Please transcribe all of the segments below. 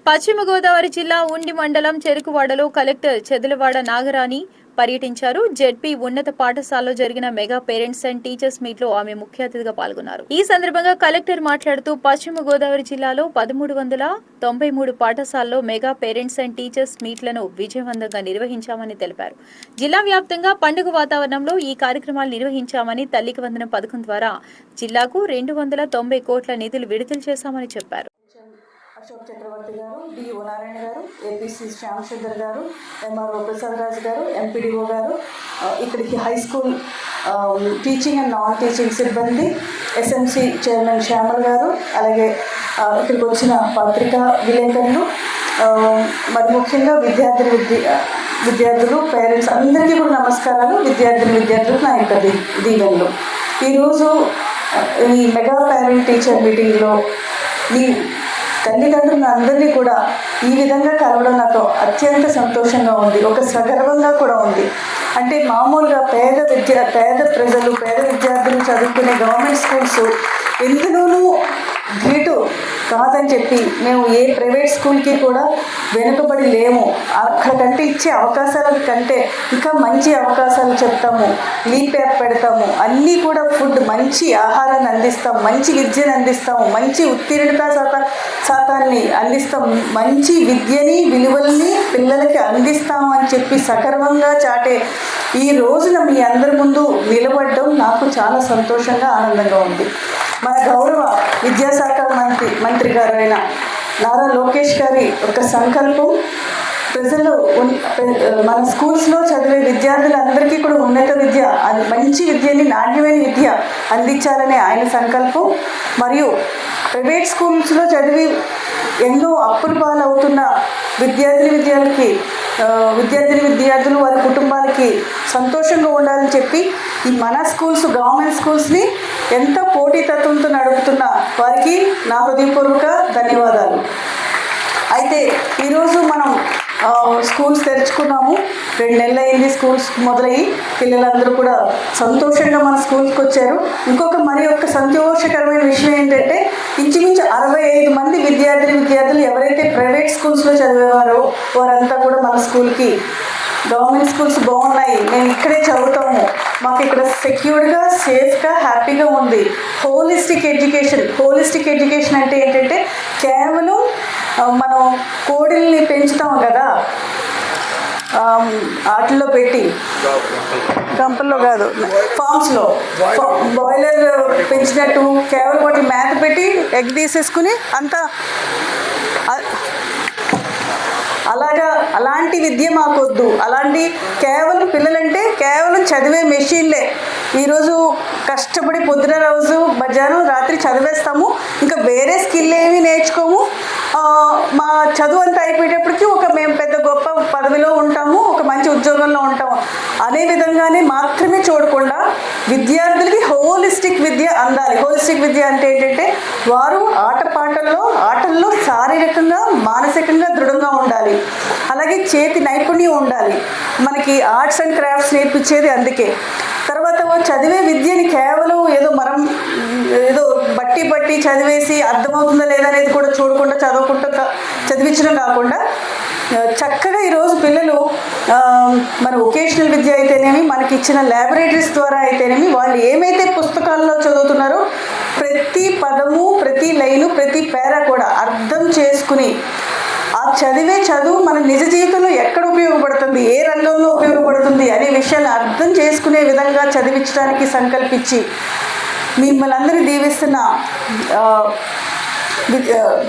పశ్చిమ గోదావరి జిల్లా ఉండి మండలం చెరుకువాడలో కలెక్టర్ చెదలవాడ నాగరాణి పర్యటించారు. జెడ్పీ ఉన్నత పాఠశాలలో జరిగిన mega parents and teachers meet లో ఆమె ముఖ్య అతిథిగా పాల్గొన్నారు. ఈ సందర్భంగా కలెక్టర్ మాట్లాడుతూ పశ్చిమ గోదావరి జిల్లాలో 1393 పాఠశాలలో మెగా పేరెంట్స్ అండ్ టీచర్స్ మీట్లను విజయవంతంగా నిర్వహించామని తెలిపారు. జిల్లా వ్యాప్తంగా పండుగ వాతావరణంలో ఈ కార్యక్రమాలు నిర్వహించామని, తల్లికి వందనం పథకం ద్వారా జిల్లాకు 290 కోట్ల నిధులు విడుదల చేశామని చెప్పారు. అశోక్ చక్రవర్తి గారు, డి నారాయణ గారు, ఏపీసీ శ్యామసుందర్ గారు, ఎంఆర్ఓ ప్రసాద్ రాజు గారు, ఎంపీడీఓ గారు, ఇక్కడికి high school teaching and non teaching సిబ్బంది, ఎస్ఎంసీ చైర్మన్ శ్యామల్ గారు, అలాగే ఇక్కడికి వచ్చిన పత్రికా విలేకరులు, మరి ముఖ్యంగా విద్యార్థులు పేరెంట్స్ అందరికీ కూడా నమస్కారాలు. విద్యార్థులకు నా యొక్క దీవెనలు. ఈరోజు ఈ మెగా పేరెంట్ టీచర్ మీటింగ్లో ఈ తల్లిదండ్రులను అందరినీ కూడా ఈ విధంగా కలవడం నాకు అత్యంత సంతోషంగా ఉంది, ఒక సగర్వంగా కూడా ఉంది. అంటే మామూలుగా పేద ప్రజలు, పేద విద్యార్థులు చదువుకునే గవర్నమెంట్ స్కూల్స్ ఎందులోనూ ధీటు కాదని చెప్పి మేము ఏ ప్రైవేట్ స్కూల్కి కూడా వెనుకబడి లేము. అక్కడికంటే ఇచ్చే అవకాశాల కంటే ఇంకా మంచి అవకాశాలు చెప్తాము, లీప్ యాప్ పెడతాము, అన్నీ కూడా ఫుడ్ మంచి ఆహారాన్ని అందిస్తాం, మంచి విద్యను అందిస్తాము, మంచి ఉత్తీర్ణత శాతాన్ని అందిస్తాం, మంచి విద్యని విలువల్ని పిల్లలకి అందిస్తాము అని చెప్పి సగర్వంగా చాటే ఈ రోజున మీ అందరి ముందు నిలబడడం నాకు చాలా సంతోషంగా ఆనందంగా ఉంది. మన గౌరవ విద్యాశాఖ మంత్రి గారు అయిన నారా లోకేష్ గారి ఒక సంకల్పం ప్రజలు మన స్కూల్స్లో చదివే విద్యార్థులందరికీ కూడా ఉన్నత విద్య, మంచి విద్యని, నాణ్యమైన విద్య అందించాలనే ఆయన సంకల్పం. మరియు ప్రైవేట్ స్కూల్స్లో చదివి ఎన్నో అప్పుల పాలవుతున్న విద్యార్థులు వారి కుటుంబాలకి సంతోషంగా ఉండాలని చెప్పి ఈ మన స్కూల్స్, గవర్నమెంట్ స్కూల్స్ని ఎంతో పోటీతత్వంతో నడుపుతున్న వారికి నా హృదయపూర్వక ధన్యవాదాలు. అయితే ఈరోజు మనం స్కూల్స్ తెరుచుకున్నాము, 2 నెలలు అయింది స్కూల్స్ మొదలయ్యి. పిల్లలందరూ కూడా సంతోషంగా మన స్కూల్స్కి వచ్చారు. మరి ఒక సంతోషకరమైన విషయం ఏంటంటే ఇంచుమించు 65 మంది విద్యార్థులు ఎవరైతే ప్రైవేట్ స్కూల్స్లో చదివేవారో వారంతా కూడా మన స్కూల్కి, గవర్నమెంట్ స్కూల్స్ బాగున్నాయి, మేము ఇక్కడే చదువుతాము, మాకు ఇక్కడ సెక్యూర్డ్గా, సేఫ్గా, హ్యాపీగా ఉంది. హోలిస్టిక్ ఎడ్యుకేషన్ అంటే ఏంటంటే కేవలం మనం కోడిల్ని పెంచుతాం కదా, వాటిల్లో పెట్టి, గంపల్లో కాదు, ఫామ్స్లో బాయిలర్ పెంచినట్టు కేవలం వాటి మేత పెట్టి ఎగ్ తీసేసుకుని అంతా అలాంటి విద్య మాకొద్దు. అలాంటి కేవలం పిల్లలంటే కేవలం చదివే మెషిన్లే. ఈరోజు కష్టపడి పొద్దున రోజు మధ్యాహ్నం రాత్రి చదివేస్తాము, ఇంకా వేరే స్కిల్ ఏమీ నేర్చుకోము. మా చదువు అంతా అయిపోయేటప్పటికి మేము పెద్ద గొప్ప పదవిలో ఉంటాము, ఒక మంచి ఉద్యోగంలో ఉంటాము అనే విధంగానే మాత్రమే చూడకుండా విద్యార్థులకి హోలిస్టిక్ విద్య అందాలి. హోలిస్టిక్ విద్య అంటే ఏంటంటే వారు ఆటల్లో శారీరకంగా, మానసికంగా దృఢంగా ఉండాలి. అలాగే చేతి నైపుణ్యం ఉండాలి. మనకి ఆర్ట్స్ అండ్ క్రాఫ్ట్స్ నేర్పించేది అందుకే. తర్వాత చదివే విద్యని కేవలం ఏదో బట్టి చదివేసి అర్థమవుతుందా లేదా అనేది కూడా చూడకుండా చదివించడం కాకుండా చక్కగా ఈరోజు పిల్లలు మన వొకేషనల్ విద్య అయితేనేమి, మనకి ఇచ్చిన ల్యాబొరేటరీస్ ద్వారా అయితేనేమి, వాళ్ళు ఏమైతే పుస్తకాల్లో చదువుతున్నారో ప్రతి పదము, ప్రతి లైను, ప్రతి పేరా కూడా అర్థం చేసుకుని ఆ చదువు మన నిజ జీవితంలో ఎక్కడ ఉపయోగపడుతుంది, ఏ రంగంలో ఉపయోగపడుతుంది అనే విషయాన్ని అర్థం చేసుకునే విధంగా చదివించడానికి సంకల్పించి మిమ్మల్ని అందరినీ దీవిస్తున్న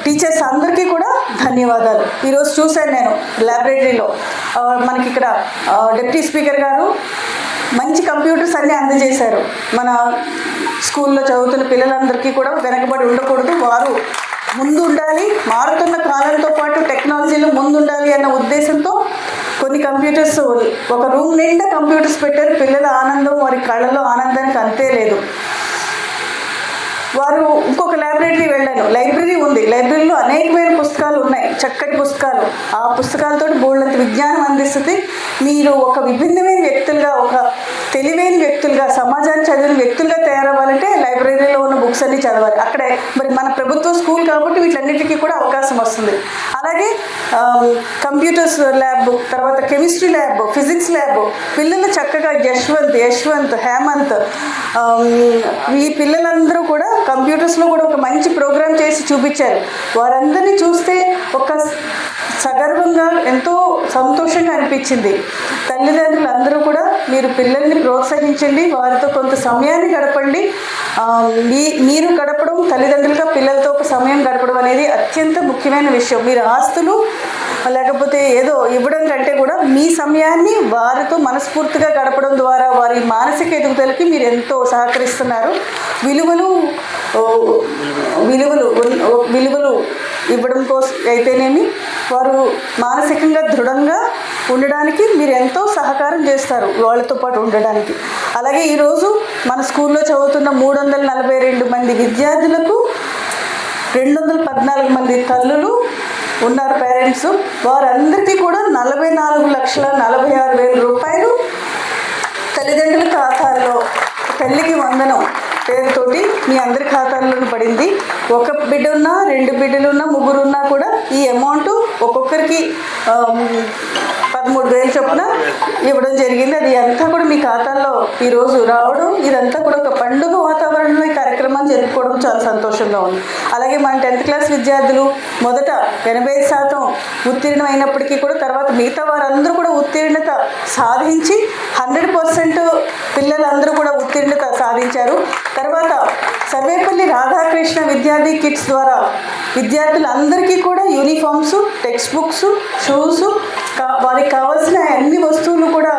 టీచర్స్ అందరికీ కూడా ధన్యవాదాలు. ఈరోజు చూశాను నేను ల్యాబొరేటరీలో మనకి ఇక్కడ డిప్యూటీ స్పీకర్ గారు మంచి కంప్యూటర్స్ అన్నీ అందజేశారు. మన స్కూల్లో చదువుతున్న పిల్లలందరికీ కూడా వెనకబడి ఉండకూడదు, వారు ముందు ఉండాలి, మారుతున్న కాలంతో పాటు టెక్నాలజీలో ముందుండాలి అన్న ఉద్దేశంతో కొన్ని కంప్యూటర్స్, ఒక రూమ్ నిండా కంప్యూటర్స్ పెట్టారు. పిల్లల ఆనందం, వారి కళ్ళలో ఆనందానికి అంతే లేదు. వారు ఇంకొక లైబ్రరీ వెళ్ళాను, లైబ్రరీ ఉంది, లైబ్రరీలో అనేకమైన పుస్తకాలు ఉన్నాయి, చక్కటి పుస్తకాలు, ఆ పుస్తకాలతో బోల్డంత విజ్ఞానం అందిస్తుంది. మీరు ఒక విభిన్నమైన వ్యక్తులుగా, ఒక తెలివైన వ్యక్తులుగా, సమాజాన్ని చదివిన వ్యక్తులుగా తయారవ్వాలంటే లైబ్రరీలో ఉన్న బుక్స్ అన్ని చదవాలి. అక్కడే మరి మన ప్రభుత్వ స్కూల్ కాబట్టి వీటన్నిటికీ కూడా అవకాశం వస్తుంది. అలాగే కంప్యూటర్స్ ల్యాబ్, తర్వాత కెమిస్ట్రీ ల్యాబ్, ఫిజిక్స్ ల్యాబ్, పిల్లలు చక్కగా యశ్వంత్, హేమంత్, ఈ పిల్లలందరూ కూడా కంప్యూటర్స్లో కూడా ఒక మంచి ప్రోగ్రామ్ చేసి చూపించారు. వారందరినీ చూస్తే ఒక సగర్వంగా, ఎంతో సంతోషంగా అనిపించింది. తల్లిదండ్రులు అందరూ కూడా మీరు పిల్లల్ని ప్రోత్సహించండి, వారితో కొంత సమయాన్ని గడపండి. మీరు గడపడం, తల్లిదండ్రులుగా పిల్లలతో ఒక సమయం గడపడం అనేది అత్యంత ముఖ్యమైన విషయం. మీరు ఆస్తులు లేకపోతే ఏదో ఇవ్వడం కంటే కూడా మీ సమయాన్ని వారితో మనస్ఫూర్తిగా గడపడం ద్వారా వారి మానసిక ఎదుగుదలకి మీరు ఎంతో సహకరిస్తున్నారు. విలువలు ఇవ్వడం కోసం అయితేనేమి, వారు మానసికంగా దృఢంగా ఉండడానికి మీరు ఎంతో సహకారం చేస్తారు వాళ్ళతో పాటు ఉండడానికి. అలాగే ఈరోజు మన స్కూల్లో చదువుతున్న 342 మంది విద్యార్థులకు 214 మంది తల్లులు ఉన్నారు, పేరెంట్స్. వారందరికీ కూడా 44,46,000 రూపాయలు తల్లిదండ్రుల ఖాతాల్లో తల్లికి వందనం పేరుతోటి మీ అందరి ఖాతాల్లోనూ పడింది. ఒక బిడ్డ ఉన్నా, 2 బిడ్డలున్నా, 3 ఉన్నా కూడా ఈ అమౌంట్ ఒక్కొక్కరికి 13,000 చొప్పున ఇవ్వడం జరిగింది. అది అంతా కూడా మీ ఖాతాల్లో ఈరోజు రావడం, ఇదంతా కూడా ఒక పండుగ వాతావరణంలో ఈ కార్యక్రమాన్ని జరుపుకోవడం చాలా సంతోషంగా ఉంది. అలాగే మన 10th క్లాస్ విద్యార్థులు మొదట 85% ఉత్తీర్ణం అయినప్పటికీ కూడా తర్వాత మిగతా వారందరూ కూడా ఉత్తీర్ణత సాధించి 100% పిల్లలందరూ కూడా ఉత్తీర్ణత సాధించారు. తర్వాత సర్వేపల్లి రాధాకృష్ణ విద్యార్థి కిట్స్ ద్వారా విద్యార్థులందరికీ కూడా యూనిఫామ్స్, టెక్స్ట్ బుక్స్, షూస్, వారికి కావాల్సిన అన్ని వస్తువులు కూడా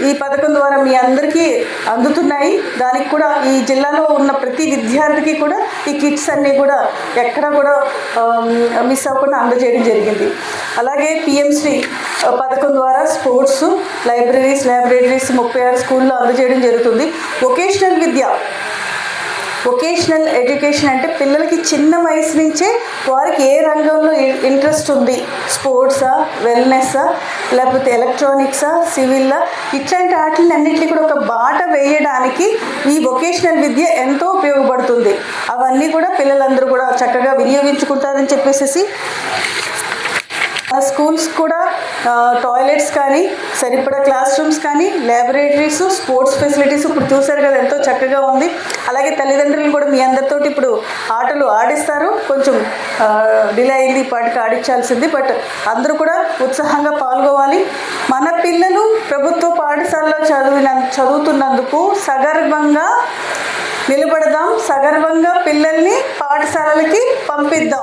ఈ పథకం ద్వారా మీ అందరికీ అందుతున్నాయి. దానికి కూడా ఈ జిల్లాలో ఉన్న ప్రతి విద్యార్థికి కూడా ఈ కిట్స్ అన్నీ కూడా ఎక్కడా కూడా మిస్ అవ్వకుండా అందజేయడం జరిగింది. అలాగే పిఎంశ్రీ పథకం ద్వారా స్పోర్ట్స్, ల్యాబొరేటరీస్ 36 స్కూల్లో అందజేయడం జరుగుతుంది. వొకేషనల్ ఎడ్యుకేషన్ అంటే పిల్లలకి చిన్న వయసు నుంచే వారికి ఏ రంగంలో ఇంట్రెస్ట్ ఉంది, స్పోర్ట్సా, వెల్నెస్సా, లేకపోతే ఎలక్ట్రానిక్సా, సివిల్లా, ఇట్లాంటి వాటిని అన్నింటినీ కూడా ఒక బాట వేయడానికి ఈ వొకేషనల్ విద్య ఎంతో ఉపయోగపడుతుంది. అవన్నీ కూడా పిల్లలందరూ కూడా చక్కగా వినియోగించుకుంటారని చెప్పేసి స్కూల్స్ కూడా టాయిలెట్స్ కానీ, సరిపడా క్లాస్ రూమ్స్ కానీ, ల్యాబొరేటరీస్, స్పోర్ట్స్ ఫెసిలిటీస్ ఇప్పుడు చూశారు కదా, ఎంతో చక్కగా ఉంది. అలాగే తల్లిదండ్రులు కూడా మీ అందరితోటి ఇప్పుడు ఆటలు ఆడిస్తారు. కొంచెం డిలే అయింది, ఇప్పటికి ఆడించాల్సింది, బట్ అందరూ కూడా ఉత్సాహంగా పాల్గొవాలి. మన పిల్లలు ప్రభుత్వ పాఠశాలలో చదువుతున్నందుకు సగర్వంగా నిలబడదాం, సగర్వంగా పిల్లల్ని పాఠశాలలకి పంపిద్దాం.